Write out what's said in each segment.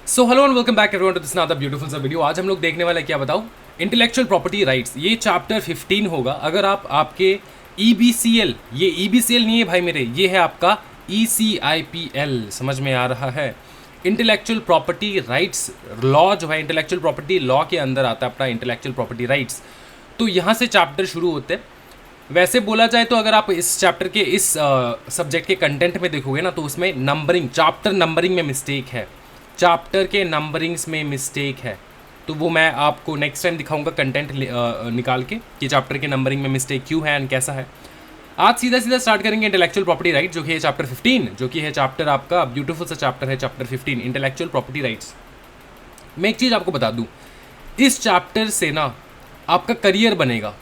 So hello and welcome back everyone to this another beautiful सा video. आज हम लोग देखने वाले क्या बताओ, इंटेलेक्चुअल प्रॉपर्टी राइट्स। ये चैप्टर 15 होगा। अगर आप आपके EBCL, ये EBCL नहीं है भाई मेरे, ये है आपका ECIPL, समझ में आ रहा है। इंटेलेक्चुअल प्रॉपर्टी राइट्स लॉ जो है, इंटेलेक्चुअल प्रॉपर्टी लॉ के अंदर आता है अपना इंटेलेक्चुअल प्रॉपर्टी राइट्स। तो यहाँ से चैप्टर शुरू होते हैं। वैसे बोला जाए तो अगर आप इस चैप्टर के इस सब्जेक्ट के कंटेंट में देखोगे ना, तो उसमें नंबरिंग, चैप्टर नंबरिंग में मिस्टेक है, चैप्टर के नंबरिंग्स में मिस्टेक है। तो वो मैं आपको नेक्स्ट टाइम दिखाऊंगा कंटेंट निकाल के कि चैप्टर के नंबरिंग में मिस्टेक क्यों है एंड कैसा है। आज सीधा सीधा स्टार्ट करेंगे इंटेलेक्चुअल प्रॉपर्टी राइट, जो कि है चैप्टर 15, जो कि है चैप्टर आपका ब्यूटीफुल सा चैप्टर है, चैप्टर 15 इंटेलेक्चुअल प्रॉपर्टी राइट्स। मैं एक चीज़ आपको बता दूँ, इस चैप्टर से ना आपका करियर बनेगा,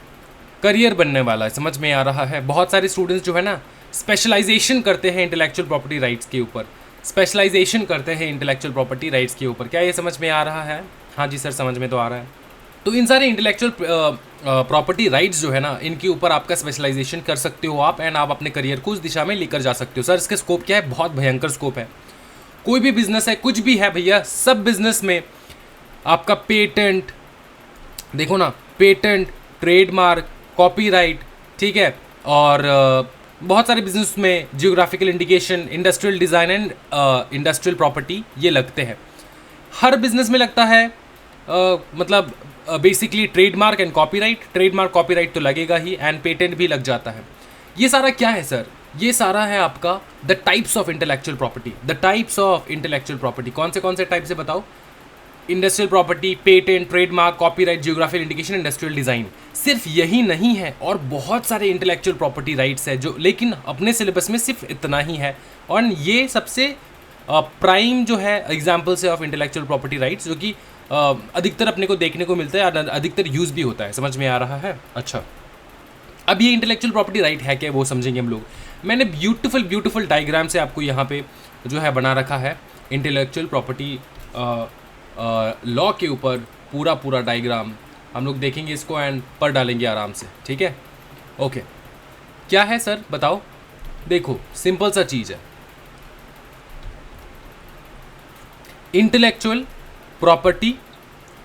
करियर बनने वाला है, समझ में आ रहा है। बहुत सारे स्टूडेंट्स जो है ना स्पेशलाइजेशन करते हैं इंटेलेक्चुअल प्रॉपर्टी राइट्स के ऊपर, स्पेशलाइजेशन करते हैं इंटेलेक्चुअल प्रॉपर्टी राइट्स के ऊपर। क्या ये समझ में आ रहा है? हाँ जी सर, समझ में तो आ रहा है। तो इन सारे इंटेलेक्चुअल प्रॉपर्टी राइट्स जो है ना, इनके ऊपर आपका स्पेशलाइजेशन कर सकते हो आप, एंड आप अपने करियर को उस दिशा में लेकर जा सकते हो। सर इसका स्कोप क्या है? बहुत भयंकर स्कोप है। कोई भी बिजनेस है, कुछ भी है भैया, सब बिजनेस में आपका पेटेंट, देखो ना, पेटेंट, ट्रेडमार्क, कॉपीराइट, ठीक है, और बहुत सारे बिजनेस में geographical indication, industrial design and industrial property, ये लगते हैं। हर बिजनेस में लगता है, मतलब basically trademark and copyright, trademark copyright तो लगेगा ही, एंड पेटेंट भी लग जाता है। ये सारा क्या है सर? ये सारा है आपका the types of intellectual property. The types of intellectual property कौन से टाइप से बताओ? Industrial property, patent, trademark, copyright, geographical indication, industrial design. सिर्फ यही नहीं है, और बहुत सारे इंटेलेक्चुअल प्रॉपर्टी राइट्स है जो, लेकिन अपने सिलेबस में सिर्फ इतना ही है। और ये सबसे प्राइम जो है एग्जाम्पल्स है ऑफ इंटेलेक्चुअल प्रॉपर्टी राइट्स, जो कि अधिकतर अपने को देखने को मिलता है और अधिकतर यूज़ भी होता है। समझ में आ रहा है? अच्छा, अब ये इंटेलेक्चुअल प्रॉपर्टी राइट है क्या, वो समझेंगे हम लोग। मैंने ब्यूटीफुल डायग्राम से आपको यहाँ पे जो है बना रखा है इंटेलेक्चुअल प्रॉपर्टी लॉ के ऊपर पूरा डायग्राम। हम लोग देखेंगे इसको एंड पढ़ डालेंगे आराम से, ठीक है? ओके, क्या है सर बताओ? देखो, सिंपल सा चीज़ है। इंटेलेक्चुअल प्रॉपर्टी,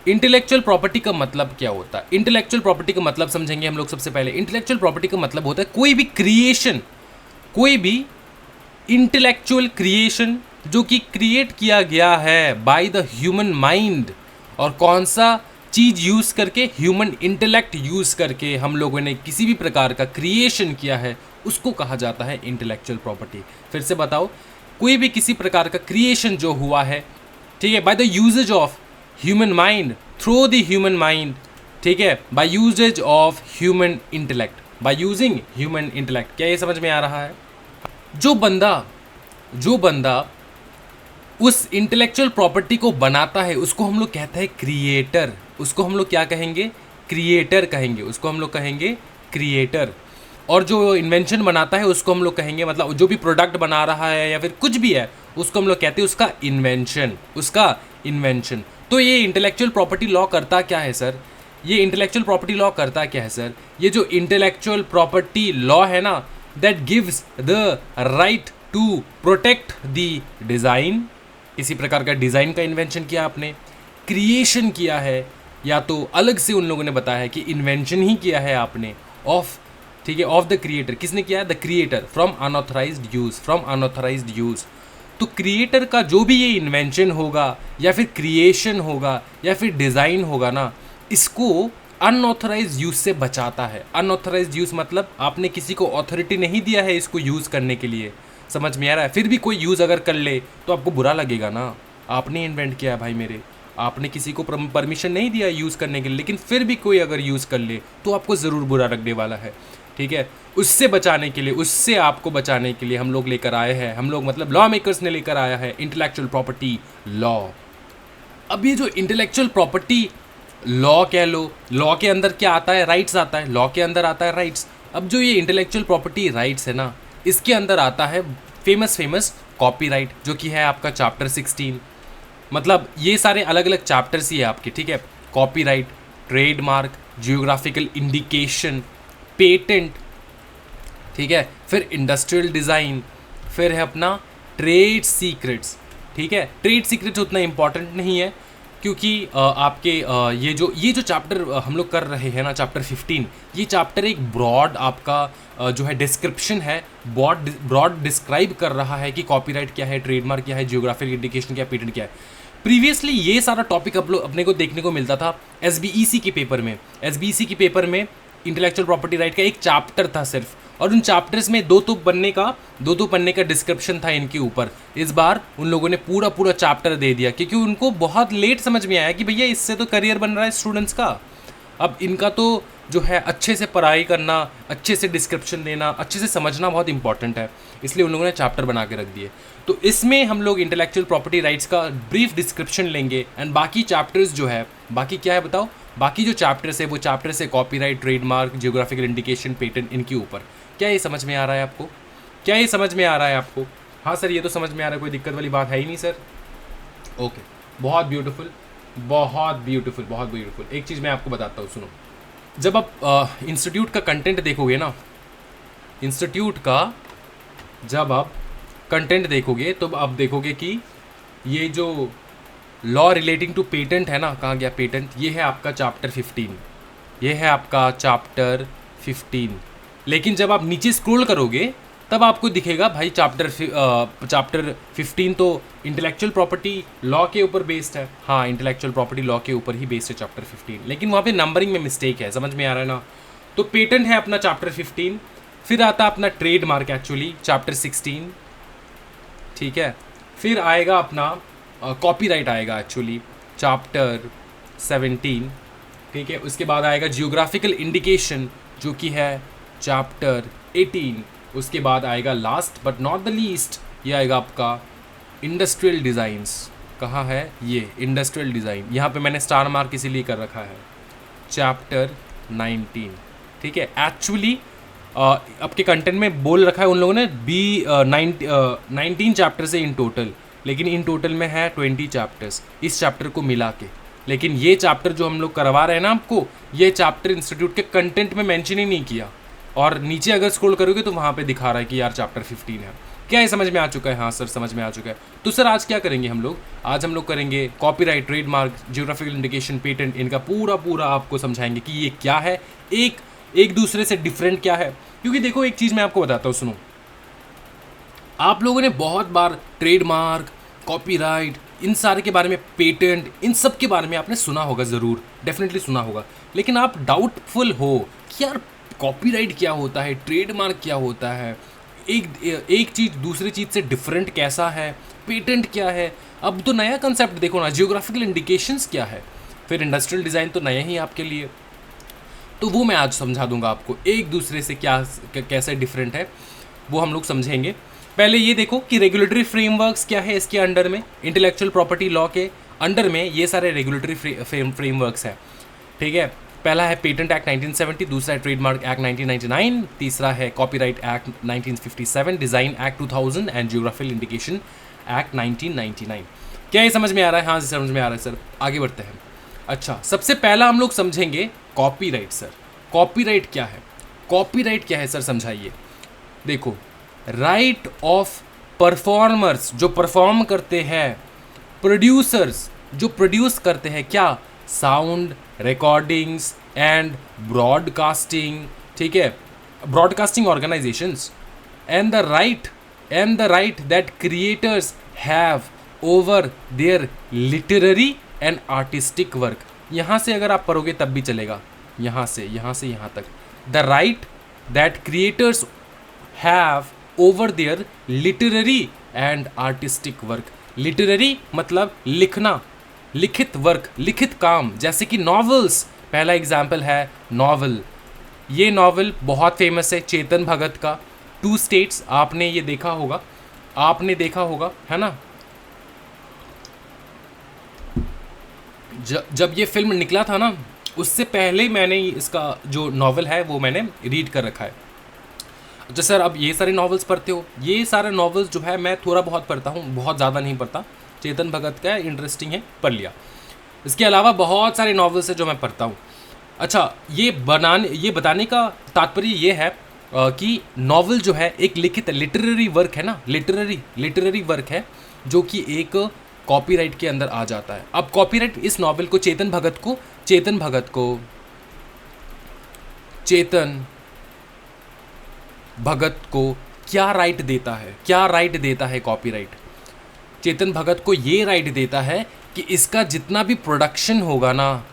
इंटेलेक्चुअल प्रॉपर्टी का मतलब क्या होता है? इंटेलेक्चुअल प्रॉपर्टी का मतलब समझेंगे हम लोग। सबसे पहले इंटेलेक्चुअल प्रॉपर्टी का मतलब होता है कोई भी क्रिएशन, कोई भी इंटेलेक्चुअल क्रिएशन जो कि क्रिएट किया गया है बाय द ह्यूमन माइंड। और कौन सा चीज़ यूज़ करके? ह्यूमन इंटेलेक्ट यूज़ करके हम लोगों ने किसी भी प्रकार का क्रिएशन किया है, उसको कहा जाता है इंटेलेक्चुअल प्रॉपर्टी। फिर से बताओ, कोई भी किसी प्रकार का क्रिएशन जो हुआ है, ठीक है, by the usages of human mind, through the human mind, ठीक है, by usages of human intellect, by using human intellect. क्या ये समझ में आ रहा है? जो बंदा उस इंटेलेक्चुअल प्रॉपर्टी को बनाता है, उसको हम लोग कहते हैं क्रिएटर। उसको हम लोग क्या कहेंगे? क्रिएटर कहेंगे। उसको हम लोग कहेंगे क्रिएटर। और जो इन्वेंशन बनाता है उसको हम लोग कहेंगे, मतलब जो भी प्रोडक्ट बना रहा है या फिर कुछ भी है, उसको हम लोग कहते हैं उसका इन्वेंशन, उसका इन्वेंशन। तो ये इंटेलेक्चुअल प्रॉपर्टी लॉ करता क्या है सर? ये इंटेलेक्चुअल प्रॉपर्टी लॉ करता क्या है सर? ये जो इंटेलेक्चुअल प्रॉपर्टी लॉ है ना, that gives the right to protect the design. किसी प्रकार का डिज़ाइन का इन्वेंशन किया आपने, क्रिएशन किया है, या तो अलग से उन लोगों ने बताया है कि इन्वेंशन ही किया है आपने ऑफ, ठीक है, ऑफ द क्रिएटर। किसने किया है? The creator, from unauthorised use, from unauthorised use. तो क्रिएटर का जो भी ये इन्वेंशन होगा या फिर क्रिएशन होगा या फिर डिज़ाइन होगा ना, इसको अनऑथराइज्ड यूज़ से बचाता है। अनऑथराइज्ड यूज़ मतलब आपने किसी को ऑथोरिटी नहीं दिया है इसको यूज़ करने के लिए। समझ में आ रहा है? फिर भी कोई यूज़ अगर कर ले तो आपको बुरा लगेगा ना। आपने इन्वेंट किया है भाई मेरे, आपने किसी को परमिशन नहीं दिया यूज़ करने के लिए, लेकिन फिर भी कोई अगर यूज़ कर ले तो आपको ज़रूर बुरा लगने वाला है, ठीक है? उससे बचाने के लिए, उससे आपको बचाने के लिए हम लोग लेकर आए हैं, हम लोग मतलब लॉ मेकर्स ने लेकर आया है इंटेलेक्चुअल प्रॉपर्टी लॉ। अब ये जो इंटेलेक्चुअल प्रॉपर्टी लॉ कह लो, लॉ के अंदर क्या आता है? राइट्स आता है। लॉ के अंदर आता है राइट्स। अब जो ये इंटेलेक्चुअल प्रॉपर्टी राइट्स है ना, इसके अंदर आता है फेमस कॉपीराइट, जो कि है आपका चैप्टर 16। मतलब ये सारे अलग अलग चैप्टर्स ही है आपके, ठीक है? Copyright, trademark, geographical indication, patent, ठीक है, फिर इंडस्ट्रियल डिज़ाइन, फिर है अपना ट्रेड सीक्रेट्स, ठीक है। ट्रेड सीक्रेट्स उतना इंपॉर्टेंट नहीं है, क्योंकि आपके ये जो चैप्टर हम लोग कर रहे हैं ना, चैप्टर 15, ये चैप्टर एक ब्रॉड आपका जो है डिस्क्रिप्शन है, ब्रॉड डिस्क्राइब कर रहा है कि कॉपीराइट क्या है, ट्रेडमार्क क्या है, जियोग्राफिक इंडिकेशन क्या है, पेटेंट क्या है। प्रीवियसली ये सारा टॉपिक अपने को देखने को मिलता था एसबीईसी के पेपर में। एसबीईसी के पेपर में इंटेलेक्चुअल प्रॉपर्टी राइट का एक चैप्टर था सिर्फ, और उन चैप्टर्स में दो पन्ने का डिस्क्रिप्शन था इनके ऊपर। इस बार उन लोगों ने पूरा चैप्टर दे दिया, क्योंकि उनको बहुत लेट समझ में आया कि भैया इससे तो करियर बन रहा है स्टूडेंट्स का। अब इनका तो जो है अच्छे से पढ़ाई करना, अच्छे से डिस्क्रिप्शन देना, अच्छे से समझना बहुत इंपॉर्टेंट है, इसलिए उन लोगों ने चैप्टर बना के रख दिए। तो इसमें हम लोग इंटेलेक्चुअल प्रॉपर्टी राइट्स का ब्रीफ डिस्क्रिप्शन लेंगे, एंड बाकी चैप्टर्स जो है, बाकी क्या है बताओ, बाकी जो चैप्टर्स है वो चैप्टर्स है copyright, trademark, geographical indication, patent, इनके ऊपर। क्या ये समझ में आ रहा है आपको? क्या ये समझ में आ रहा है आपको? हाँ सर, ये तो समझ में आ रहा है, कोई दिक्कत वाली बात है ही नहीं सर। ओके, बहुत ब्यूटीफुल, बहुत ब्यूटीफुल, बहुत ब्यूटीफुल। एक चीज़ मैं आपको बताता हूँ, सुनो। जब आप इंस्टीट्यूट का कंटेंट देखोगे ना, इंस्टीट्यूट का जब आप कंटेंट देखोगे तो आप देखोगे कि ये जो लॉ रिलेटिंग टू पेटेंट है ना, कहाँ गया पेटेंट, ये है आपका चैप्टर 15, ये है आपका चैप्टर 15। लेकिन जब आप नीचे स्क्रॉल करोगे तब आपको दिखेगा भाई चैप्टर 15 तो इंटेलेक्चुअल प्रॉपर्टी लॉ के ऊपर बेस्ड है। हाँ, इंटेलेक्चुअल प्रॉपर्टी लॉ के ऊपर ही बेस्ड है चैप्टर 15, लेकिन वहाँ पे नंबरिंग में मिस्टेक है, समझ में आ रहा है ना। तो पेटेंट है अपना चैप्टर 15, फिर आता अपना ट्रेडमार्क एक्चुअली चैप्टर 16, ठीक है। फिर आएगा अपना कॉपीराइट आएगा एक्चुअली चैप्टर 17, ठीक है। उसके बाद आएगा जियोग्राफिकल इंडिकेशन जो कि है चैप्टर 18। उसके बाद आएगा last but not the least, ये आएगा आपका इंडस्ट्रियल डिज़ाइंस। कहाँ है ये इंडस्ट्रियल डिज़ाइन? यहाँ पे मैंने स्टार मार्क इसीलिए कर रखा है, चैप्टर 19, ठीक है। एक्चुअली आपके कंटेंट में बोल रखा है उन लोगों ने 19 चैप्टर्स है इन टोटल, लेकिन इन टोटल में है 20 चैप्टर्स इस चैप्टर को मिला के। लेकिन ये चैप्टर जो हम लोग करवा रहे हैं ना आपको, ये चैप्टर इंस्टीट्यूट के कंटेंट में मेंशन ही नहीं किया, और नीचे अगर स्क्रॉल करोगे तो वहाँ पे दिखा रहा है कि यार चैप्टर 15 है। क्या ये समझ में आ चुका है? हाँ सर, समझ में आ चुका है। तो सर आज क्या करेंगे हम लोग? आज हम लोग करेंगे copyright, trademark, geographical indication, patent, इनका पूरा आपको समझाएंगे कि ये क्या है, एक दूसरे से डिफरेंट क्या है। क्योंकि देखो एक चीज़ मैं आपको बताता हूँ, सुनो। आप लोगों ने बहुत बार ट्रेडमार्क, कॉपीराइट, इन सारे के बारे में, पेटेंट, इन सब के बारे में आपने सुना होगा, ज़रूर डेफिनेटली सुना होगा, लेकिन आप डाउटफुल हो कि यार कॉपीराइट क्या होता है, ट्रेडमार्क क्या होता है, एक चीज़ दूसरी चीज़ से डिफरेंट कैसा है, पेटेंट क्या है। अब तो नया कंसेप्ट देखो ना, जियोग्राफिकल इंडिकेशंस क्या है, फिर इंडस्ट्रियल डिज़ाइन तो नया ही आपके लिए। तो वो मैं आज समझा दूंगा आपको, एक दूसरे से कैसे डिफरेंट है वो हम लोग समझेंगे। पहले ये देखो कि रेगुलेटरी फ्रेमवर्क्स क्या है इसके अंडर में, इंटेलेक्चुअल प्रॉपर्टी लॉ के अंडर में ये सारे रेगुलेटरी फ्रेमवर्क्स हैं, ठीक है। पहला है पेटेंट एक्ट 1970, दूसरा है ट्रेडमार्क एक्ट 1999, तीसरा है copyright act 1957, design act 2000 and geographical indication act 1999। क्या ये समझ में आ रहा है? हाँ समझ में आ रहा है सर, आगे बढ़ते हैं। अच्छा, सबसे पहला हम लोग समझेंगे कॉपीराइट। सर कॉपीराइट क्या है? कॉपीराइट क्या है सर, समझाइए। देखो, राइट ऑफ परफॉर्मर्स जो परफॉर्म करते हैं, प्रोड्यूसर्स जो प्रोड्यूस करते हैं, क्या, साउंड रिकॉर्डिंग्स एंड ब्रॉडकास्टिंग, ठीक है, broadcasting organisations, and the right that creators have over there literary and artistic work. यहाँ से अगर आप पढ़ोगे तब भी चलेगा, यहाँ से यहाँ तक। The right that creators have over there literary and artistic work. Literary मतलब लिखना, लिखित वर्क, लिखित काम, जैसे कि नॉवेल्स। पहला एग्जाम्पल है नॉवल। ये नॉवल बहुत फेमस है, चेतन भगत का 2 स्टेट्स। आपने ये देखा होगा, है ना। जब ये फिल्म निकला था ना, उससे पहले मैंने इसका जो नॉवल है वो मैंने रीड कर रखा है। अच्छा सर, अब ये सारे नॉवेल्स पढ़ते हो? ये सारे नॉवेल्स जो है मैं थोड़ा बहुत पढ़ता हूँ, बहुत ज़्यादा नहीं पढ़ता। चेतन भगत का इंटरेस्टिंग है, पढ़ लिया। इसके अलावा बहुत सारे नॉवेल्स है जो मैं पढ़ता हूँ। अच्छा, ये बताने का तात्पर्य ये है कि नॉवल जो है एक लिखित लिटरेरी वर्क है ना, लिटरेरी वर्क है। जो कि एक कॉपीराइट के अंदर आ जाता है। अब कॉपीराइट इस नॉवेल को चेतन भगत को क्या राइट देता है? क्या राइट देता है कॉपीराइट? चेतन भगत को ये राइट देता है कि इसका जितना भी प्रोडक्शन होगा ना,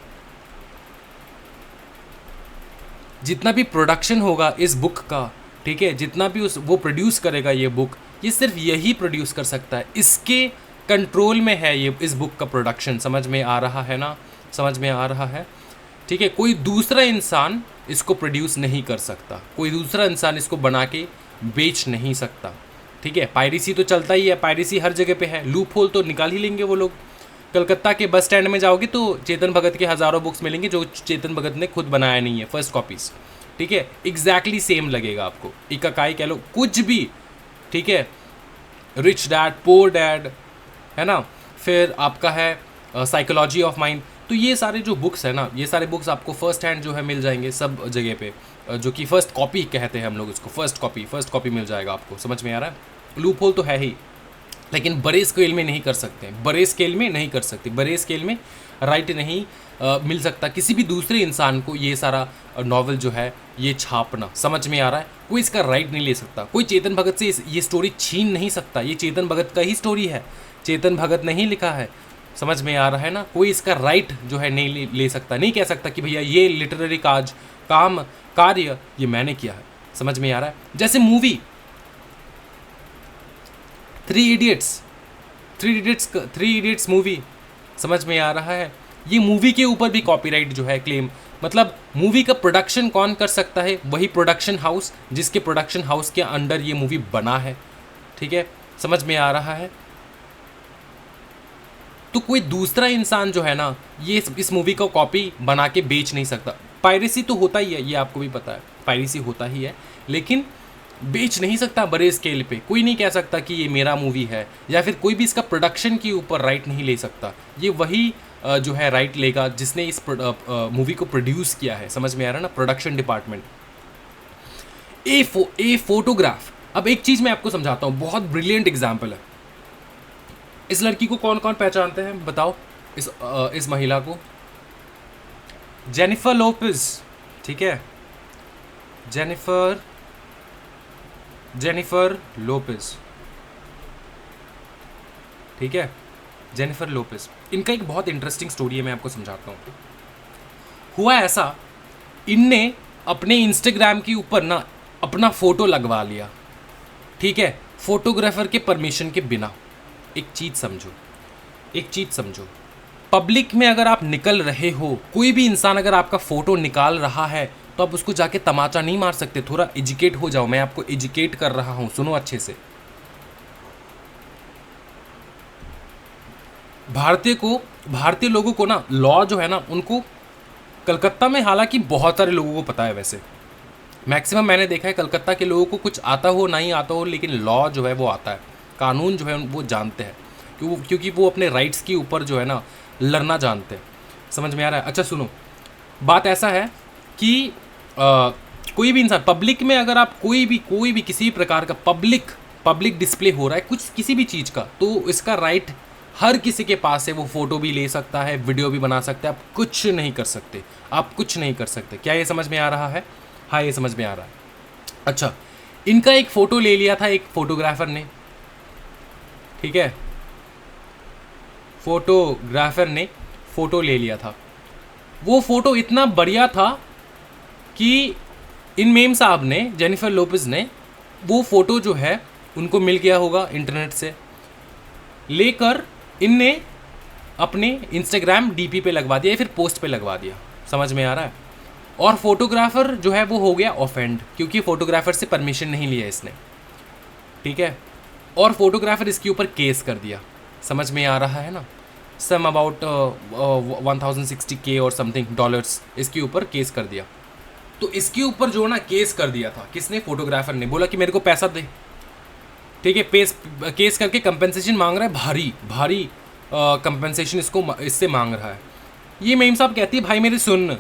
जितना भी प्रोडक्शन होगा इस बुक का, ठीक है, जितना भी वो प्रोड्यूस करेगा ये बुक, ये सिर्फ यही प्रोड्यूस कर सकता है, इसके कंट्रोल में है ये इस बुक का प्रोडक्शन। समझ में आ रहा है ना? समझ में आ रहा है? ठीक है, कोई दूसरा इंसान इसको प्रोड्यूस नहीं कर सकता, कोई दूसरा इंसान इसको बना के बेच नहीं सकता। ठीक है, पायरेसी तो चलता ही है, पायरेसी हर जगह पे है, लूप होल तो निकाल ही लेंगे वो लोग। कलकत्ता के बस स्टैंड में जाओगे तो चेतन भगत के हज़ारों बुक्स मिलेंगे जो चेतन भगत ने खुद बनाया नहीं है, फर्स्ट कॉपीज़। ठीक है, एग्जैक्टली सेम लगेगा आपको, इकाई कह लो, कुछ भी। ठीक है, रिच डैड पोर डैड, है ना, फिर आपका है साइकोलॉजी ऑफ माइंड। तो ये सारे जो बुक्स है ना, ये सारे बुक्स आपको फर्स्ट हैंड जो है मिल जाएंगे सब जगह पे, जो कि फर्स्ट कॉपी कहते हैं हम लोग इसको, फर्स्ट कॉपी मिल जाएगा आपको। समझ में आ रहा है? लूप होल तो है ही, लेकिन बड़े स्केल में नहीं कर सकते, बड़े स्केल में नहीं कर सकते, बड़े स्केल में राइट नहीं मिल सकता किसी भी दूसरे इंसान को ये सारा नॉवल जो है ये छापना। समझ में आ रहा है? कोई इसका राइट नहीं ले सकता, कोई चेतन भगत से ये स्टोरी छीन नहीं सकता, ये चेतन भगत का ही स्टोरी है, चेतन भगत ने ही लिखा है। समझ में आ रहा है ना? कोई इसका राइट जो है नहीं ले सकता, नहीं कह सकता कि भैया ये लिटरेरी कार्य ये मैंने किया है। समझ में आ रहा है? जैसे मूवी थ्री इडियट्स मूवी, समझ में आ रहा है? ये मूवी के ऊपर भी कॉपीराइट जो है क्लेम, मतलब मूवी का प्रोडक्शन कौन कर सकता है? वही प्रोडक्शन हाउस जिसके प्रोडक्शन हाउस के अंडर ये मूवी बना है। ठीक है, समझ में आ रहा है? तो कोई दूसरा इंसान जो है ना, ये इस मूवी को कॉपी बना के बेच नहीं सकता। पायरेसी तो होता ही है, ये आपको भी पता है, पायरेसी होता ही है, लेकिन बेच नहीं सकता बड़े स्केल पे। कोई नहीं कह सकता कि ये मेरा मूवी है, या फिर कोई भी इसका प्रोडक्शन के ऊपर राइट नहीं ले सकता। ये वही जो है राइट लेगा जिसने इस मूवी को प्रोड्यूस किया है। समझ में आ रहा है ना? Production department. A photograph. अब एक चीज़ मैं आपको समझाता हूँ, बहुत ब्रिलियंट एग्जाम्पल है। इस लड़की को कौन कौन पहचानते हैं बताओ? इस महिला को, जेनिफर लोपेज। ठीक है, जेनिफर लोपेज। ठीक है, जेनिफर लोपेज। इनका एक बहुत इंटरेस्टिंग स्टोरी है, मैं आपको समझाता हूँ। हुआ ऐसा, इनने अपने इंस्टाग्राम के ऊपर ना अपना फ़ोटो लगवा लिया। ठीक है, फोटोग्राफर के परमिशन के बिना। एक चीज़ समझो, पब्लिक में अगर आप निकल रहे हो, कोई भी इंसान अगर आपका फ़ोटो निकाल रहा है तो आप उसको जाके तमाचा नहीं मार सकते। थोड़ा एजुकेट हो जाओ, मैं आपको एजुकेट कर रहा हूँ, सुनो अच्छे से। भारतीय लोगों को ना लॉ जो है ना, उनको कलकत्ता में हालांकि बहुत सारे लोगों को पता है, वैसे मैक्सिमम मैंने देखा है कलकत्ता के लोगों को कुछ आता हो नहीं आता हो, लेकिन लॉ जो है वो आता है, कानून जो है वो जानते हैं, क्योंकि वो अपने राइट्स के ऊपर जो है ना लड़ना जानते हैं। समझ में आ रहा है? अच्छा सुनो, बात ऐसा है कि कोई भी इंसान पब्लिक में, अगर आप कोई भी किसी प्रकार का पब्लिक डिस्प्ले हो रहा है कुछ किसी भी चीज़ का, तो इसका राइट हर किसी के पास है। वो फ़ोटो भी ले सकता है, वीडियो भी बना सकता है, आप कुछ नहीं कर सकते। क्या ये समझ में आ रहा है? हाँ, ये समझ में आ रहा है। अच्छा, इनका एक फ़ोटो ले लिया था एक फोटोग्राफर ने। ठीक है, फोटोग्राफर ने फ़ोटो ले लिया था। वो फ़ोटो इतना बढ़िया था कि इन मेम साहब ने, जेनिफर लोपेज ने, वो फ़ोटो जो है उनको मिल गया होगा इंटरनेट से, लेकर इनने अपने इंस्टाग्राम डीपी पे लगवा दिया या फिर पोस्ट पे लगवा दिया। समझ में आ रहा है? और फोटोग्राफर जो है वो हो गया ऑफेंड, क्योंकि फोटोग्राफर से परमिशन नहीं लिया इसने। ठीक है, और फोटोग्राफर इसके ऊपर केस कर दिया। समझ में आ रहा है ना? सम अबाउट 1060K और समथिंग डॉलर्स इसके ऊपर केस कर दिया। तो इसके ऊपर जो ना केस कर दिया था किसने? फोटोग्राफर ने। बोला कि मेरे को पैसा दे। ठीक है, केस करके कंपेंसेशन मांग रहा है, भारी कंपेंसेशन इससे मांग रहा है। ये मेम साहब कहती है, भाई मेरी सुन,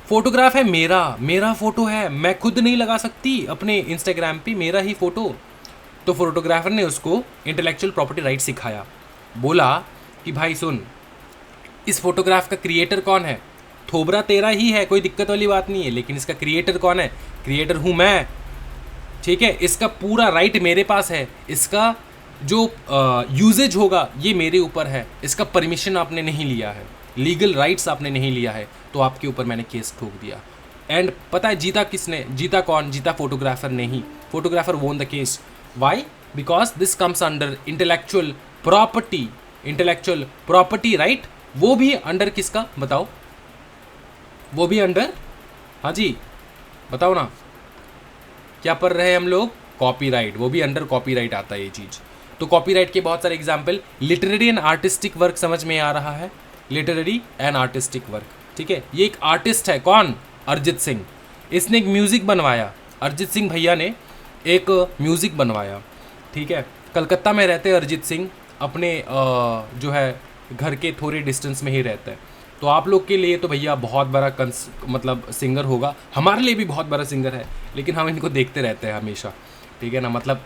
फोटोग्राफ है मेरा फ़ोटो है, मैं खुद नहीं लगा सकती अपने इंस्टाग्राम पे, मेरा ही फ़ोटो। तो फोटोग्राफर ने उसको इंटेलेक्चुअल प्रॉपर्टी राइट सिखाया, बोला कि भाई सुन, इस फोटोग्राफ का क्रिएटर कौन है, थोबरा तेरा ही है, कोई दिक्कत वाली बात नहीं है, लेकिन इसका क्रिएटर कौन है, क्रिएटर हूँ मैं, ठीक है, इसका पूरा राइट मेरे पास है, इसका जो यूजेज होगा ये मेरे ऊपर है, इसका परमिशन आपने नहीं लिया है, लीगल राइट्स आपने नहीं लिया है, तो आपके ऊपर मैंने केस ठोक दिया। एंड पता है जीता किसने, जीता कौन, जीता फोटोग्राफर ने ही, photographer won the case. Why? Because this comes under intellectual property right, वो भी अंडर किसका बताओ, वो भी अंडर, हाँ जी बताओ ना, क्या पढ़ रहे हैं हम लोग, कॉपीराइट, वो भी अंडर कॉपीराइट आता है ये चीज़। तो कॉपीराइट के बहुत सारे example, literary and artistic work समझ में आ रहा है, लिटरेरी एंड आर्टिस्टिक वर्क, ठीक है। ये एक आर्टिस्ट है, कौन, अरिजीत सिंह, इसने एक म्यूज़िक बनवाया, अरिजीत सिंह भैया ने एक म्यूज़िक बनवाया, ठीक है। कलकत्ता में रहते हैं अरिजीत सिंह, अपने जो है घर के थोड़े डिस्टेंस में ही रहते हैं। तो आप लोग के लिए तो भैया बहुत बड़ा मतलब सिंगर होगा, हमारे लिए भी बहुत बड़ा सिंगर है, लेकिन हम इनको देखते रहते हैं हमेशा, ठीक है ना, मतलब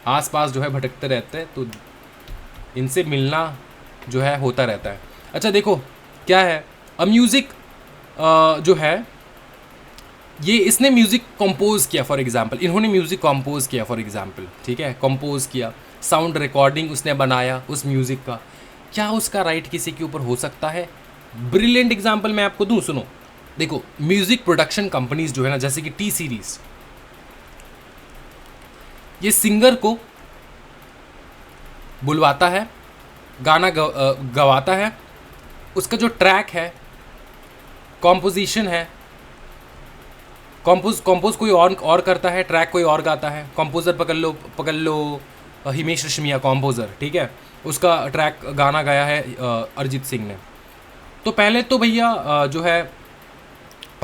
आसपास जो है भटकते रहते हैं, तो इनसे मिलना जो है होता रहता है। अच्छा देखो क्या है, अब म्यूज़िक जो है ये इसने म्यूज़िक कंपोज किया, फॉर एग्जांपल इन्होंने म्यूज़िक कंपोज किया फॉर एग्जांपल, ठीक है, कंपोज किया, साउंड रिकॉर्डिंग उसने बनाया उस म्यूज़िक का, क्या उसका राइट किसी के ऊपर हो सकता है? ब्रिलियंट एग्जांपल मैं आपको दूं, सुनो, देखो म्यूज़िक प्रोडक्शन कंपनीज जो है ना, जैसे कि टी सीरीज़, ये सिंगर को बुलवाता है, गाना गवाता है, उसका जो ट्रैक है, कॉम्पोजिशन है, कंपोज कोई और करता है, ट्रैक कोई और गाता है, कंपोज़र पकड़ लो हिमेश रेशमिया कंपोज़र, ठीक है, उसका ट्रैक गाना गाया है अरिजीत सिंह ने। तो पहले तो भैया जो है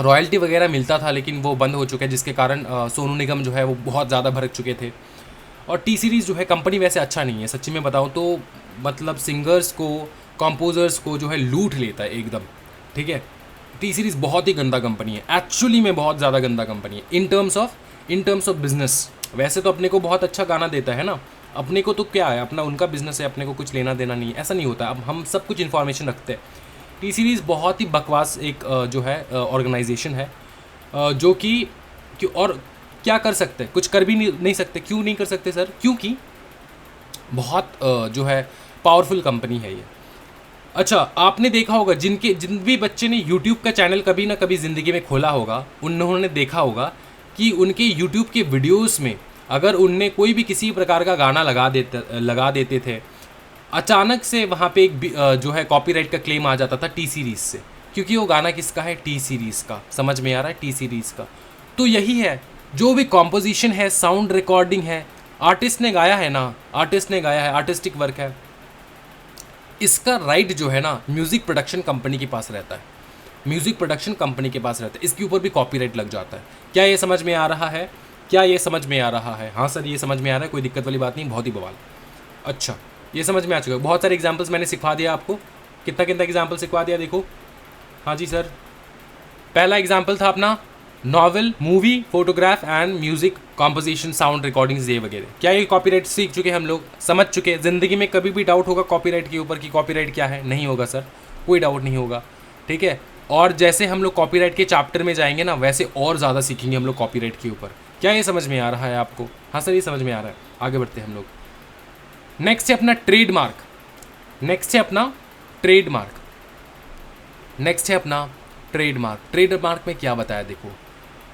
रॉयल्टी वगैरह मिलता था, लेकिन वो बंद हो चुका है, जिसके कारण सोनू निगम जो है वो बहुत ज़्यादा भड़क चुके थे। और टी सीरीज़ जो है कंपनी वैसे अच्छा नहीं है, सच्ची में बताऊँ तो, मतलब सिंगर्स को, कंपोजर्स को जो है लूट लेता है एकदम, ठीक है। टी सीरीज़ बहुत ही गंदा कंपनी है, एक्चुअली में बहुत ज़्यादा गंदा कंपनी है इन टर्म्स ऑफ बिजनेस। वैसे तो अपने को बहुत अच्छा गाना देता है ना, अपने को तो क्या है, अपना उनका बिजनेस है, अपने को कुछ लेना देना नहीं है, ऐसा नहीं होता। अब हम सब कुछ इन्फॉर्मेशन रखते हैं। टी सीरीज़ बहुत ही बकवास एक जो है ऑर्गेनाइजेशन है, जो कि और क्या कर सकते हैं, कुछ कर भी नहीं सकते। क्यों नहीं कर सकते सर? क्योंकि बहुत जो है पावरफुल कंपनी है ये। अच्छा, आपने देखा होगा जिन भी बच्चे ने यूट्यूब का चैनल कभी ना कभी ज़िंदगी में खोला होगा, उन्होंने देखा होगा कि उनके यूट्यूब के वीडियोस में अगर उनने कोई भी किसी प्रकार का गाना लगा देते थे, अचानक से वहाँ पे एक जो है कॉपीराइट का क्लेम आ जाता था टी सीरीज़ से, क्योंकि वो गाना किसका है, टी सीरीज़ का। समझ में आ रहा है, टी सीरीज़ का। तो यही है, जो भी कॉम्पोजिशन है, साउंड रिकॉर्डिंग है, आर्टिस्ट ने गाया है ना, आर्टिस्टिक वर्क है, इसका राइट जो है ना म्यूज़िक प्रोडक्शन कंपनी के पास रहता है, इसके ऊपर भी कॉपीराइट लग जाता है। क्या ये समझ में आ रहा है? हाँ सर, ये समझ में आ रहा है, कोई दिक्कत वाली बात नहीं, बहुत ही बवाल। अच्छा, ये समझ में आ चुका है। बहुत सारे एग्जाम्पल्स मैंने सिखा दिया आपको, कितना एग्जाम्पल सिखवा दिया देखो। हाँ जी सर, पहला एग्जाम्पल था अपना novel, movie, photograph and music composition, sound recordings, ये वगैरह। क्या ये कॉपीराइट सीख चुके हम लोग, समझ चुके? ज़िंदगी में कभी भी डाउट होगा कॉपीराइट के ऊपर कि कॉपीराइट क्या है? नहीं होगा सर, कोई डाउट नहीं होगा, ठीक है। और जैसे हम लोग कॉपीराइट के चैप्टर में जाएंगे ना, वैसे और ज़्यादा सीखेंगे हम लोग कॉपीराइट के ऊपर। क्या ये समझ में आ रहा है आपको? हाँ सर, ये समझ में आ रहा है। आगे बढ़ते हैं हम लोग। नेक्स्ट है अपना ट्रेडमार्क में क्या बताया देखो,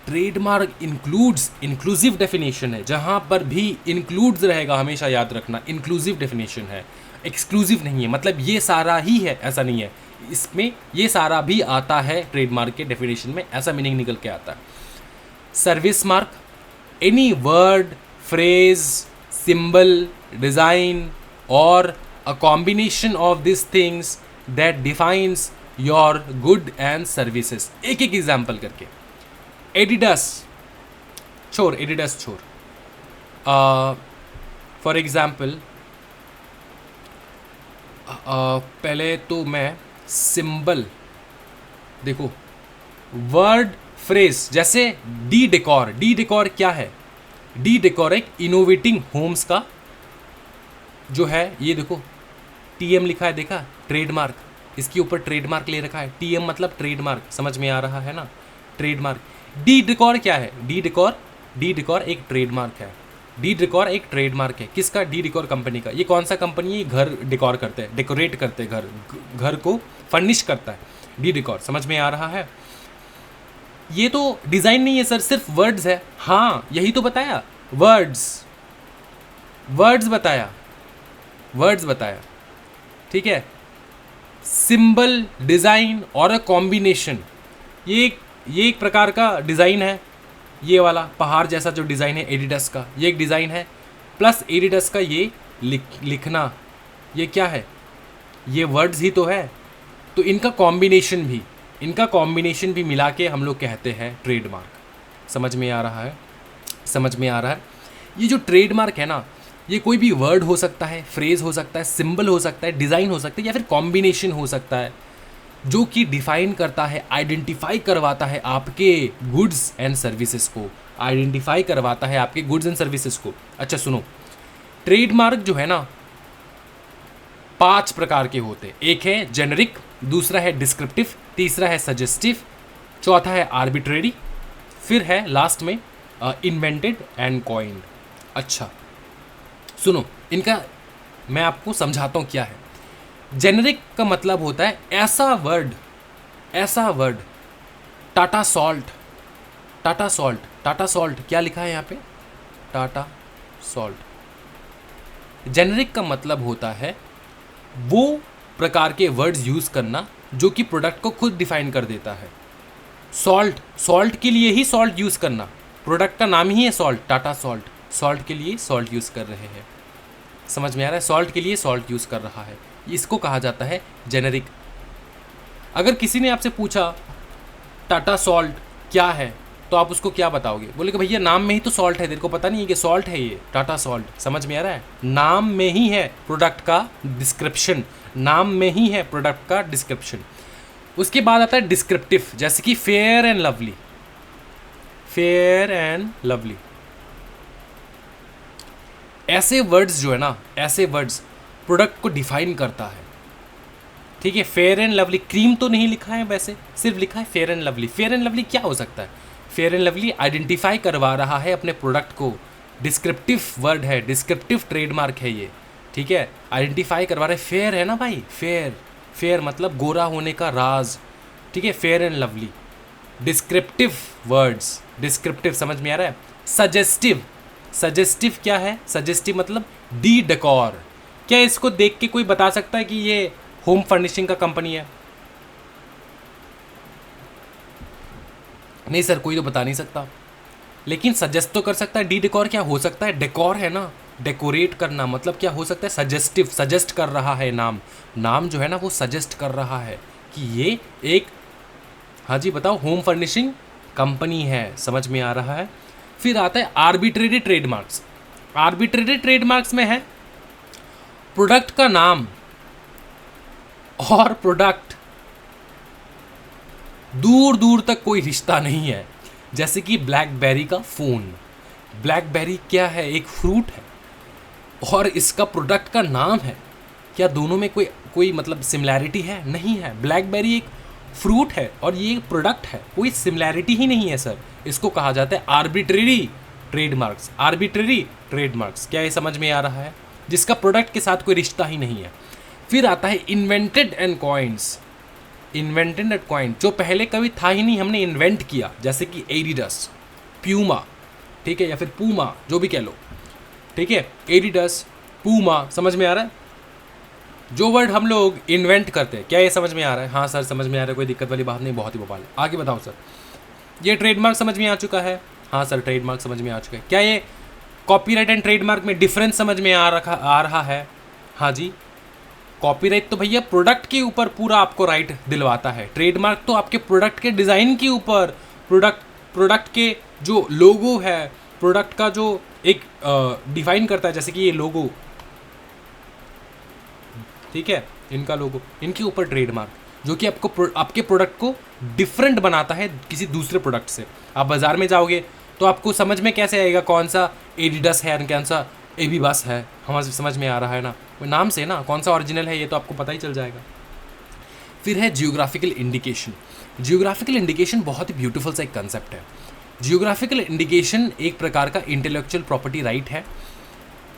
ट्रेडमार्क इंक्लूसिव डेफिनेशन है, जहां पर भी इंक्लूड्स रहेगा, हमेशा याद रखना, इंक्लूसिव डेफिनेशन है, एक्सक्लूसिव नहीं है। मतलब ये सारा ही है, ऐसा नहीं है, इसमें ये सारा भी आता है ट्रेडमार्क के डेफिनेशन में, ऐसा मीनिंग निकल के आता है। Service mark, any word, phrase, symbol, design or a combination of this things that defines your good and services. एक एग्जाम्पल करके, एडिडास छोड़, फॉर एग्जाम्पल पहले तो मैं सिंबल देखो, वर्ड, फ्रेज, जैसे डी डेकोर क्या है? डी डेकोर एक इनोवेटिंग होम्स का जो है, ये देखो टीएम लिखा है, देखा ट्रेडमार्क, इसके ऊपर ट्रेडमार्क ले रखा है, टीएम मतलब ट्रेडमार्क, समझ में आ रहा है ना, ट्रेडमार्क। डी डेकोर क्या है? डी डेकोर एक ट्रेडमार्क है। डी डेकोर एक ट्रेडमार्क है किसका? डी डेकोर कंपनी का। ये कौन सा कंपनी है? घर डेकोर करते हैं, डेकोरेट करते हैं, घर को फर्निश करता है डी डेकोर, समझ में आ रहा है। ये तो डिज़ाइन नहीं है सर, सिर्फ वर्ड्स है। हाँ यही तो बताया, वर्ड्स बताया, ठीक है। Symbol, design or a combination, ये एक प्रकार का डिज़ाइन है। ये वाला पहाड़ जैसा जो डिज़ाइन है एडिडास का, ये एक डिज़ाइन है, प्लस एडिडास का ये लिखना, ये क्या है? ये वर्ड्स ही तो है। तो इनका कॉम्बिनेशन भी मिला के हम लोग कहते हैं ट्रेडमार्क। समझ में आ रहा है? ये जो ट्रेडमार्क है ना, ये कोई भी वर्ड हो सकता है, फ्रेज हो सकता है, सिंबल हो सकता है, डिज़ाइन हो सकता है, या फिर कॉम्बिनेशन हो सकता है, जो कि डिफाइन करता है, आइडेंटिफाई करवाता है आपके गुड्स एंड सर्विसेज को, अच्छा सुनो, ट्रेडमार्क जो है ना 5 प्रकार के होते हैं। एक है जेनरिक, दूसरा है डिस्क्रिप्टिव, तीसरा है सजेस्टिव, चौथा है आर्बिट्रेरी, फिर है लास्ट में इन्वेंटेड एंड कॉइन्ड। अच्छा सुनो, इनका मैं आपको समझाता हूँ क्या है। जेनरिक का मतलब होता है ऐसा वर्ड, टाटा सॉल्ट, क्या लिखा है यहाँ पे? टाटा सॉल्ट। जेनरिक का मतलब होता है वो प्रकार के वर्ड्स यूज़ करना जो कि प्रोडक्ट को खुद डिफाइन कर देता है। सॉल्ट के लिए ही सॉल्ट यूज़ करना, प्रोडक्ट का नाम ही है सॉल्ट, टाटा सॉल्ट के लिए सॉल्ट यूज़ कर रहे हैं। समझ में आ रहा है? सॉल्ट के लिए सॉल्ट यूज़ कर रहा है, इसको कहा जाता है जेनरिक। अगर किसी ने आपसे पूछा टाटा सॉल्ट क्या है, तो आप उसको क्या बताओगे? बोले कि भैया नाम में ही तो सॉल्ट है, तेरे को पता नहीं है कि सॉल्ट है ये टाटा सॉल्ट। समझ में आ रहा है? नाम में ही है प्रोडक्ट का डिस्क्रिप्शन, उसके बाद आता है डिस्क्रिप्टिव, जैसे कि फेयर एंड लवली। ऐसे वर्ड्स जो है ना, ऐसे वर्ड्स प्रोडक्ट को डिफाइन करता है, ठीक है। फेयर एंड लवली, क्रीम तो नहीं लिखा है वैसे, सिर्फ लिखा है fair and lovely. Fair and lovely क्या हो सकता है? फेयर एंड लवली आइडेंटिफाई करवा रहा है अपने प्रोडक्ट को, डिस्क्रिप्टिव वर्ड है, डिस्क्रिप्टिव ट्रेडमार्क है ये, ठीक है। आइडेंटिफाई करवा रहा है, फेयर है ना भाई, फेयर मतलब गोरा होने का राज, ठीक है, fair and lovely. Descriptive words, descriptive समझ में आ रहा है। सजेस्टिव क्या है? सजेस्टिव मतलब डी डेकोर। क्या इसको देख के कोई बता सकता है कि ये होम फर्निशिंग का कंपनी है? नहीं सर, कोई तो बता नहीं सकता, लेकिन सजेस्ट तो कर सकता है। डी डेकोर क्या हो सकता है? डेकोर है ना, डेकोरेट करना, मतलब क्या हो सकता है? सजेस्टिव, सजेस्ट कर रहा है, नाम जो है ना वो सजेस्ट कर रहा है कि ये एक, हाँ जी बताओ, होम फर्निशिंग कंपनी है। समझ में आ रहा है? फिर आता है आर्बिट्रेरी ट्रेडमार्क्स। आर्बिट्रेरी ट्रेडमार्क्स में है प्रोडक्ट का नाम और प्रोडक्ट दूर दूर तक कोई रिश्ता नहीं है, जैसे कि ब्लैकबेरी का फ़ोन। ब्लैकबेरी क्या है? एक फ्रूट है, और इसका प्रोडक्ट का नाम है। क्या दोनों में कोई मतलब सिमिलैरिटी है? नहीं है। ब्लैकबेरी एक फ्रूट है और ये एक प्रोडक्ट है, कोई सिमिलैरिटी ही नहीं है सर। इसको कहा जाता है आर्बिट्रेरी ट्रेडमार्क्स। आर्बिट्रेरी ट्रेडमार्क्स, क्या ये समझ में आ रहा है? जिसका प्रोडक्ट के साथ कोई रिश्ता ही नहीं है। फिर आता है invented and coins. Invented and coin, जो पहले कभी था ही नहीं, हमने इन्वेंट किया, जैसे कि एडिडास, प्यूमा, ठीक है, या फिर पूमा, जो भी कह लो, ठीक है। एडिडास, पूमा, समझ में आ रहा है? जो वर्ड हम लोग इन्वेंट करते हैं, क्या ये समझ में आ रहा है? हाँ सर समझ में आ रहा है, कोई दिक्कत वाली बात नहीं, बहुत ही बवाल। आगे बताओ सर। ये ट्रेडमार्क समझ में आ चुका है? हाँ सर ट्रेडमार्क समझ में आ चुका है। क्या ये कॉपीराइट एंड ट्रेडमार्क में डिफरेंस समझ में आ रहा है? हाँ जी, कॉपीराइट तो भैया प्रोडक्ट के ऊपर पूरा आपको राइट दिलवाता है, ट्रेडमार्क तो आपके प्रोडक्ट के डिज़ाइन के ऊपर, प्रोडक्ट के जो लोगो है, प्रोडक्ट का जो एक डिफाइन करता है, जैसे कि ये लोगो, ठीक है, इनका लोगो, इनके ऊपर ट्रेडमार्क, जो कि आपके प्रोडक्ट को डिफरेंट बनाता है किसी दूसरे प्रोडक्ट से। आप बाज़ार में जाओगे तो आपको समझ में कैसे आएगा कौन सा एडिडस है और कौन सा एबीबस है, हमारे समझ में आ रहा है ना, वो नाम से ना कौन सा ओरिजिनल है ये तो आपको पता ही चल जाएगा। फिर है जियोग्राफिकल इंडिकेशन। जियोग्राफिकल इंडिकेशन बहुत ही ब्यूटीफुल सा एक कंसेप्ट है। जियोग्राफिकल इंडिकेशन एक प्रकार का इंटेलेक्चुअल प्रॉपर्टी राइट है।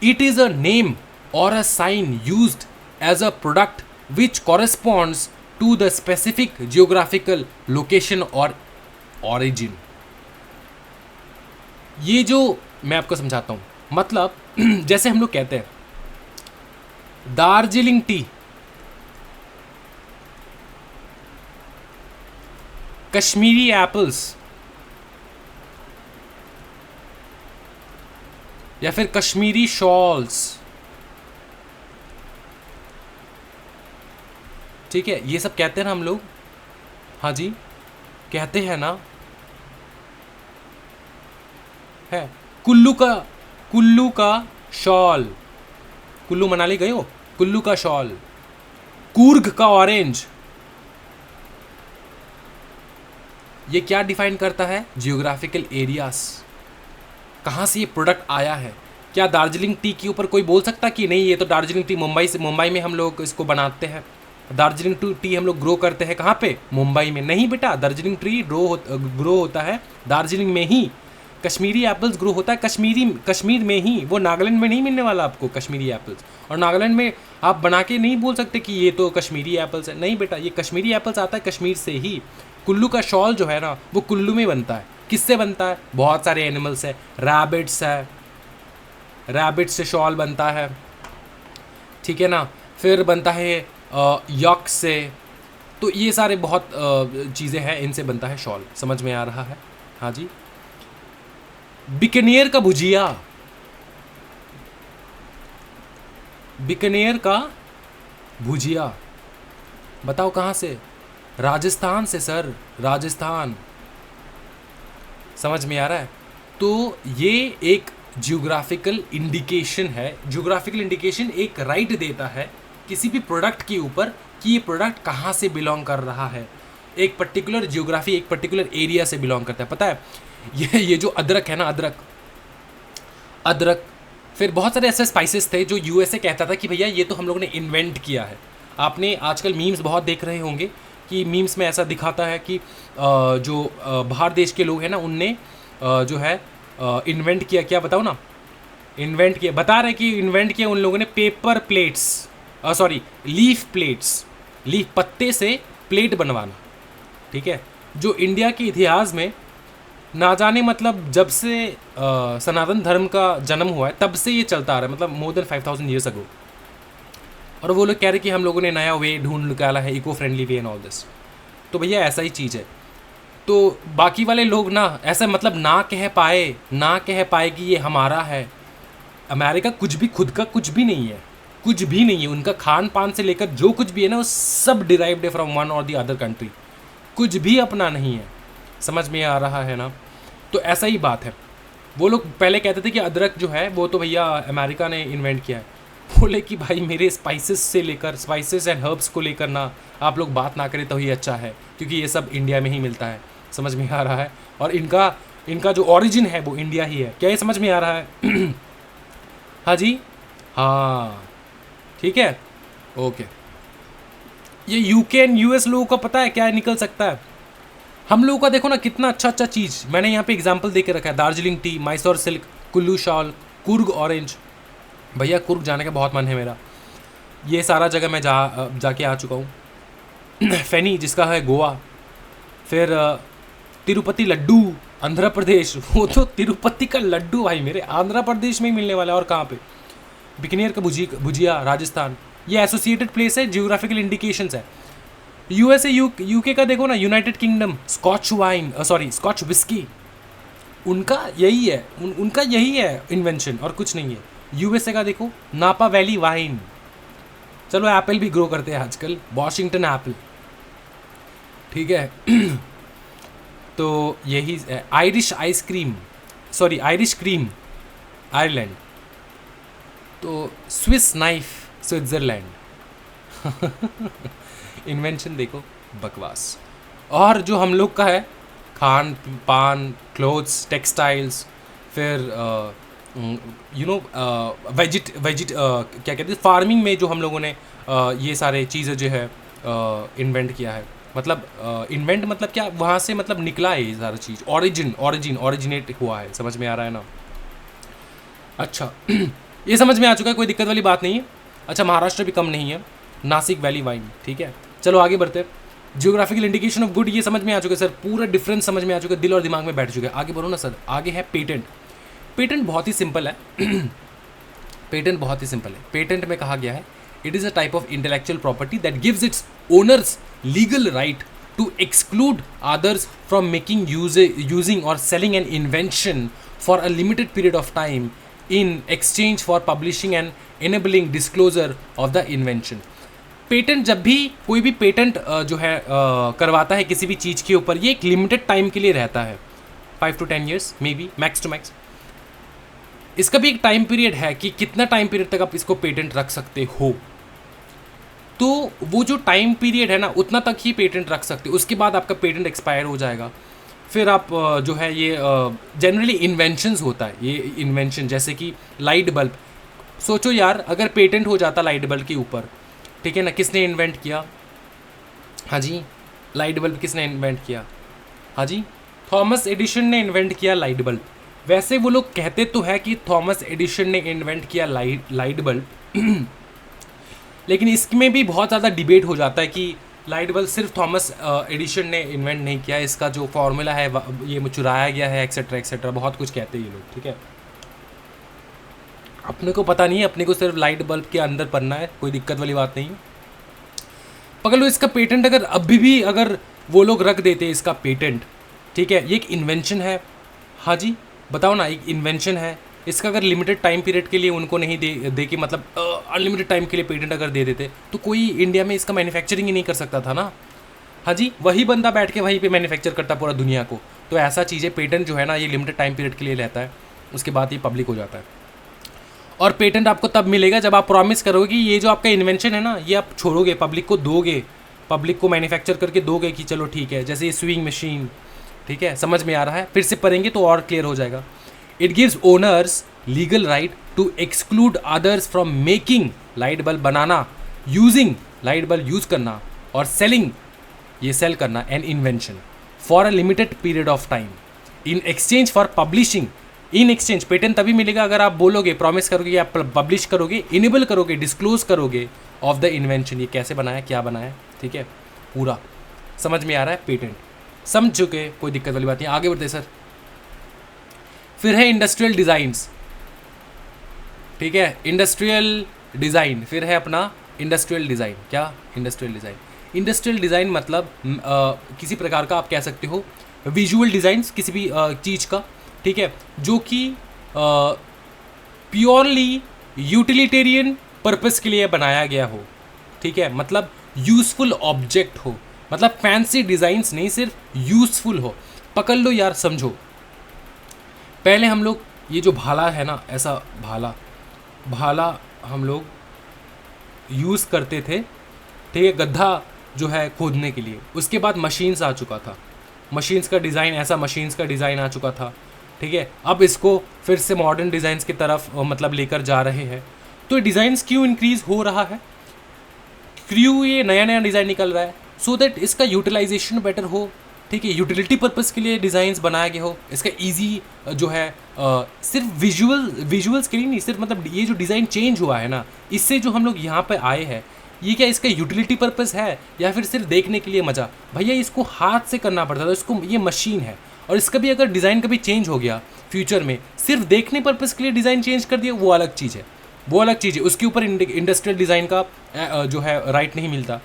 इट इज़ अ नेम और a sign used as a product which corresponds to the specific geographical location और ऑरिजिन। ये जो मैं आपको समझाता हूँ, मतलब जैसे हम लोग कहते हैं दार्जिलिंग टी, कश्मीरी एप्पल्स, या फिर कश्मीरी शॉल्स, ठीक है, ये सब कहते हैं ना हम लोग। हाँ जी, कहते हैं ना, है कुल्लू का शॉल, कुल्लू मनाली गए हो, कुल्लू का शॉल, कूर्ग का ऑरेंज। ये क्या डिफाइन करता है? जियोग्राफिकल एरियाज, कहाँ से ये प्रोडक्ट आया है। क्या दार्जिलिंग टी के ऊपर कोई बोल सकता कि नहीं ये तो दार्जिलिंग टी मुंबई में हम लोग इसको बनाते हैं, दार्जिलिंग टी हम लोग ग्रो करते हैं कहाँ पे? मुंबई में। नहीं बेटा, दार्जिलिंग ट्री ग्रो होता है दार्जिलिंग में ही। कश्मीरी एप्पल्स ग्रो होता है कश्मीर में ही, वो नागालैंड में नहीं मिलने वाला आपको कश्मीरी एप्पल्स। और नागालैंड में आप बना के नहीं बोल सकते कि ये तो कश्मीरी एप्पल्स है। नहीं बेटा, ये कश्मीरी एप्पल्स आता है कश्मीर से ही। कुल्लू का शॉल जो है ना वो कुल्लू में बनता है। किससे बनता है? बहुत सारे एनिमल्स है, रैबिट्स है, रैबिट से शॉल बनता है, ठीक है ना। फिर बनता है यॉक से, तो ये सारे बहुत चीज़ें हैं, इनसे बनता है शॉल। समझ में आ रहा है? हाँ जी। बीकानेर का भुजिया, बीकानेर का भुजिया बताओ कहाँ से? राजस्थान से सर, राजस्थान। समझ में आ रहा है? तो ये एक जियोग्राफिकल इंडिकेशन है। जियोग्राफिकल इंडिकेशन एक राइट देता है किसी भी प्रोडक्ट के ऊपर कि ये प्रोडक्ट कहाँ से बिलोंग कर रहा है, एक पर्टिकुलर जियोग्राफी, एक पर्टिकुलर एरिया से बिलोंग करता है। पता है ये जो अदरक है ना, अदरक, फिर बहुत सारे ऐसे स्पाइसेस थे जो यूएसए कहता था कि भैया ये तो हम लोगों ने इन्वेंट किया है। आपने आजकल मीम्स बहुत देख रहे होंगे कि मीम्स में ऐसा दिखाता है कि जो बाहर देश के लोग हैं ना, उनने जो है इन्वेंट किया, क्या बताओ ना, इन्वेंट किया, बता रहे कि इन्वेंट किया उन लोगों ने paper plates, sorry leaf plates, leaf पत्ते से प्लेट बनवाना, ठीक है। जो इंडिया के इतिहास में ना जाने मतलब जब से सनातन धर्म का जन्म हुआ है तब से ये चलता आ रहा है, मतलब मोर देन 5000 ईयर्स अगो। और वो लोग कह रहे कि हम लोगों ने नया वे ढूंढ निकाला है, eco friendly way and all this. तो भैया ऐसा ही चीज़ है। तो बाकी वाले लोग ना ऐसा मतलब ना कह पाए कि ये हमारा है। अमेरिका कुछ भी खुद का कुछ भी नहीं है, कुछ भी नहीं है। उनका खान पान से लेकर जो कुछ भी है ना वो सब डिराइव्ड है फ्रॉम वन और दी अदर कंट्री, कुछ भी अपना नहीं है। समझ में आ रहा है ना? तो ऐसा ही बात है। वो लोग पहले कहते थे कि अदरक जो है वो तो भैया अमेरिका ने इन्वेंट किया है। बोले कि भाई मेरे स्पाइसेस से लेकर, स्पाइसेस एंड हर्ब्स को लेकर ना आप लोग बात ना करें तो ही अच्छा है, क्योंकि ये सब इंडिया में ही मिलता है। समझ में आ रहा है? और इनका जो ओरिजिन है वो इंडिया ही है। क्या ये समझ में आ रहा है? हाँ जी, हाँ ठीक है, ओके। ये यूके एंड यूएस लोगों का पता है क्या निकल सकता है? हम लोगों का देखो ना कितना अच्छा अच्छा चीज़ मैंने यहाँ पे एग्जांपल दे के रखा है। Darjeeling T, Mysore silk, Kullu shawl, Coorg orange. भैया कुर्ग जाने का बहुत मन है मेरा। ये सारा जगह मैं जाके आ चुका हूँ। फेनी जिसका है गोवा, फिर तिरुपति लड्डू आंध्र प्रदेश, वो तो तिरुपति का लड्डू भाई मेरे आंध्र प्रदेश में ही मिलने वाला है। और कहाँ पे? बीकानेर का भुजिया राजस्थान। ये एसोसिएटेड प्लेस है, जियोग्राफिकल इंडिकेशंस है। यूएसए यूके का देखो ना, United Kingdom, scotch wine, sorry scotch whisky, उनका यही है, उनका यही है इन्वेंशन और कुछ नहीं है। यूएसए का देखो नापा वैली वाइन। चलो एप्पल भी ग्रो करते हैं आजकल, वॉशिंगटन एप्पल, ठीक है। तो यही Irish ice cream, sorry Irish cream Ireland. तो स्विस नाइफ स्विट्ज़रलैंड। इन्वेंशन देखो बकवास। और जो हम लोग का है खान पान, क्लोथ्स, टेक्सटाइल्स, फिर क्या कहते हैं फार्मिंग में जो हम लोगों ने ये सारे चीज़ें जो है इन्वेंट किया है, मतलब इन्वेंट मतलब क्या, वहाँ से मतलब निकला है ये सारा चीज़, ओरिजिनेट हुआ है, समझ में आ रहा है ना। अच्छा ये समझ में आ चुका है, कोई दिक्कत वाली बात नहीं है। अच्छा महाराष्ट्र भी कम नहीं है, नासिक वैली वाइन, ठीक है। चलो आगे बढ़ते हैं। जियोग्राफिकल इंडिकेशन ऑफ गुड ये समझ में आ चुका है सर, पूरा डिफरेंस समझ में आ चुका है, दिल और दिमाग में बैठ चुका है। आगे बढ़ो ना सर, आगे है पेटेंट। पेटेंट बहुत ही सिंपल है पेटेंट बहुत ही सिंपल है। पेटेंट में कहा गया है it is a type of intellectual property that gives its owners legal right to exclude others from making using or selling an invention for a limited period of time in exchange for publishing and enabling disclosure of the invention. Patent, जब भी कोई भी patent जो है करवाता है किसी भी चीज़ के ऊपर, ये एक लिमिटेड टाइम के लिए रहता है, 5 to 10 years maybe, max to max. इसका भी एक टाइम पीरियड है कि कितना टाइम पीरियड तक आप इसको पेटेंट रख सकते हो। तो वो जो टाइम पीरियड है ना, उतना तक ही पेटेंट रख सकते हो, उसके बाद आपका पेटेंट एक्सपायर हो जाएगा। फिर आप जो है ये जनरली इन्वेंशंस होता है, ये इन्वेंशन जैसे कि लाइट बल्ब। सोचो यार, अगर पेटेंट हो जाता लाइट बल्ब के ऊपर, ठीक है ना, किसने इन्वेंट किया? हाँ जी, लाइट बल्ब किसने इन्वेंट किया? हाँ जी, थॉमस एडिशन ने इन्वेंट किया लाइट बल्ब। वैसे वो लोग कहते तो है कि थॉमस एडिशन ने इन्वेंट किया लाइट बल्ब लेकिन इसमें भी बहुत ज़्यादा डिबेट हो जाता है कि लाइट बल्ब सिर्फ थॉमस एडिशन ने इन्वेंट नहीं किया, इसका जो फॉर्मूला है ये चुराया गया है, एक्सेट्रा एक्सेट्रा, बहुत कुछ कहते हैं ये लोग, ठीक है। अपने को पता नहीं है, अपने को सिर्फ लाइट बल्ब के अंदर पढ़ना है, कोई दिक्कत वाली बात नहीं है। पकड़ लो इसका पेटेंट, अगर अभी भी अगर वो लोग रख देते इसका पेटेंट, ठीक है, ये एक इन्वेंशन है। हाँ जी बताओ ना, एक इन्वेंशन है, इसका अगर लिमिटेड टाइम पीरियड के लिए उनको नहीं दे के मतलब अनलिमिटेड टाइम के लिए पेटेंट अगर दे देते तो कोई इंडिया में इसका मैन्युफैक्चरिंग ही नहीं कर सकता था ना। हाँ जी, वही बंदा बैठ के वहीं पे मैन्युफैक्चर करता पूरा दुनिया को। तो ऐसा चीज़ है, पेटेंट जो है ना ये लिमिटेड टाइम पीरियड के लिए रहता है, उसके बाद ये पब्लिक हो जाता है। और पेटेंट आपको तब मिलेगा जब आप प्रॉमिस करोगे कि ये जो आपका इन्वेंशन है ना, ये आप छोड़ोगे, पब्लिक को दोगे, पब्लिक को मैन्युफैक्चर करके दोगे कि चलो ठीक है। जैसे ये स्विंग मशीन, ठीक है, समझ में आ रहा है, फिर से पढ़ेंगे तो और क्लियर हो जाएगा। It gives owners legal right to exclude others from making, light bulb बनाना, यूजिंग, लाइट बल्ब यूज़ करना, और सेलिंग, ये सेल करना, an invention for a limited period of time in exchange for publishing. In exchange patent तभी मिलेगा अगर आप बोलोगे, प्रॉमिस करोगे कि आप पब्लिश करोगे, इनेबल करोगे, डिस्क्लोज करोगे ऑफ द इन्वेंशन, ये कैसे बनाया, क्या बनाया, ठीक है, पूरा समझ में आ रहा है। पेटेंट समझ चुके, कोई दिक्कत वाली बात नहीं। आगे बढ़ते सर। फिर है इंडस्ट्रियल डिज़ाइंस, ठीक है, इंडस्ट्रियल डिज़ाइन, फिर है अपना इंडस्ट्रियल डिज़ाइन। क्या इंडस्ट्रियल डिज़ाइन? इंडस्ट्रियल डिज़ाइन मतलब किसी प्रकार का आप कह सकते हो विजुअल डिज़ाइंस किसी भी चीज़ का, ठीक है, जो कि प्योरली यूटिलिटेरियन पर्पस के लिए बनाया गया हो, ठीक है, मतलब यूज़फुल ऑब्जेक्ट हो, मतलब फैंसी डिज़ाइंस नहीं, सिर्फ यूज़फुल हो। पकड़ लो यार, समझो। पहले हम लोग ये जो भाला है ना, ऐसा भाला हम लोग यूज़ करते थे, ठीक है, गड्ढा जो है खोदने के लिए। उसके बाद मशीन्स आ चुका था, मशीन्स का डिज़ाइन, ऐसा मशीन्स का डिज़ाइन आ चुका था, ठीक है। अब इसको फिर से मॉडर्न डिज़ाइंस की तरफ मतलब लेकर जा रहे हैं। तो डिज़ाइंस क्यों इंक्रीज़ हो रहा है, क्यों ये नया नया डिज़ाइन निकल रहा है? सो दैट इसका यूटिलाइजेशन बेटर हो, ठीक है, यूटिलिटी पर्पस के लिए डिज़ाइंस बनाया गया हो। इसका इजी जो है सिर्फ विजुअल्स के लिए नहीं, सिर्फ मतलब ये जो डिज़ाइन चेंज हुआ है ना, इससे जो हम लोग यहाँ पे आए हैं, ये क्या इसका यूटिलिटी पर्पस है या फिर सिर्फ देखने के लिए मज़ा? भैया इसको हाथ से करना पड़ता था, इसको ये मशीन है। और इसका भी अगर डिज़ाइन कभी चेंज हो गया फ्यूचर में, सिर्फ देखने पर्पस के लिए डिज़ाइन चेंज कर दिया, वो अलग चीज़ है, वो अलग चीज़ है, उसके ऊपर इंडस्ट्रियल डिज़ाइन का जो है राइट नहीं मिलता।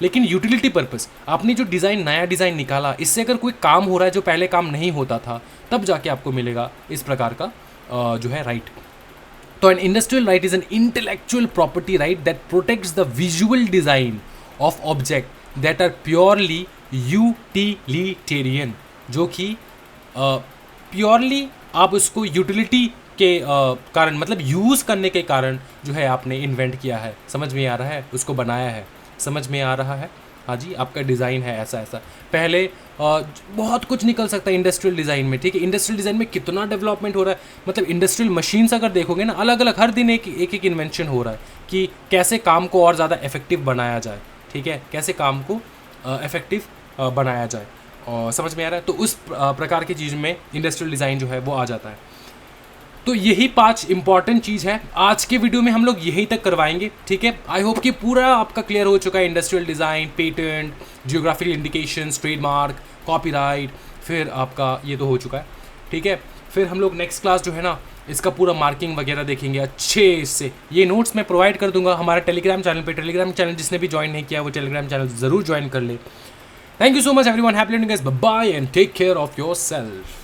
लेकिन यूटिलिटी पर्पस, आपने जो डिज़ाइन, नया डिज़ाइन निकाला, इससे अगर कोई काम हो रहा है जो पहले काम नहीं होता था, तब जाके आपको मिलेगा इस प्रकार का जो है राइट। तो an industrial right is an intellectual property right that protects the visual design of object that are purely utilitarian, जो कि प्योरली आप उसको यूटिलिटी के कारण, मतलब यूज़ करने के कारण जो है आपने इन्वेंट किया है। समझ में आ रहा है? उसको बनाया है, समझ में आ रहा है? हाँ जी, आपका डिज़ाइन है ऐसा ऐसा। पहले बहुत कुछ निकल सकता है इंडस्ट्रियल डिज़ाइन में, ठीक है। इंडस्ट्रियल डिज़ाइन में कितना डेवलपमेंट हो रहा है, मतलब इंडस्ट्रियल मशीन्स अगर देखोगे ना, अलग अलग हर दिन एक इन्वेंशन हो रहा है कि कैसे काम को और ज़्यादा इफेक्टिव बनाया जाए, ठीक है, कैसे काम को इफेक्टिव बनाया जाए। और समझ में आ रहा है, तो उस प्रकार की चीज़ में इंडस्ट्रियल डिज़ाइन जो है वो आ जाता है। तो यही 5 इंपॉर्टेंट चीज़ है आज के वीडियो में, हम लोग यहीं तक करवाएंगे, ठीक है। आई होप कि पूरा आपका क्लियर हो चुका है, industrial design, patent, geographical indications, trademark, copyright, फिर आपका ये तो हो चुका है, ठीक है। फिर हम लोग नेक्स्ट क्लास जो है ना, इसका पूरा मार्किंग वगैरह देखेंगे अच्छे से। ये नोट्स मैं प्रोवाइड कर दूंगा हमारे टेलीग्राम चैनल पे। टेलीग्राम चैनल जिसने भी ज्वाइन नहीं किया वो टेलीग्राम चैनल ज़रूर ज्वाइन कर ले। Thank you so much everyone, happy learning guys, bye bye and take care of yourself.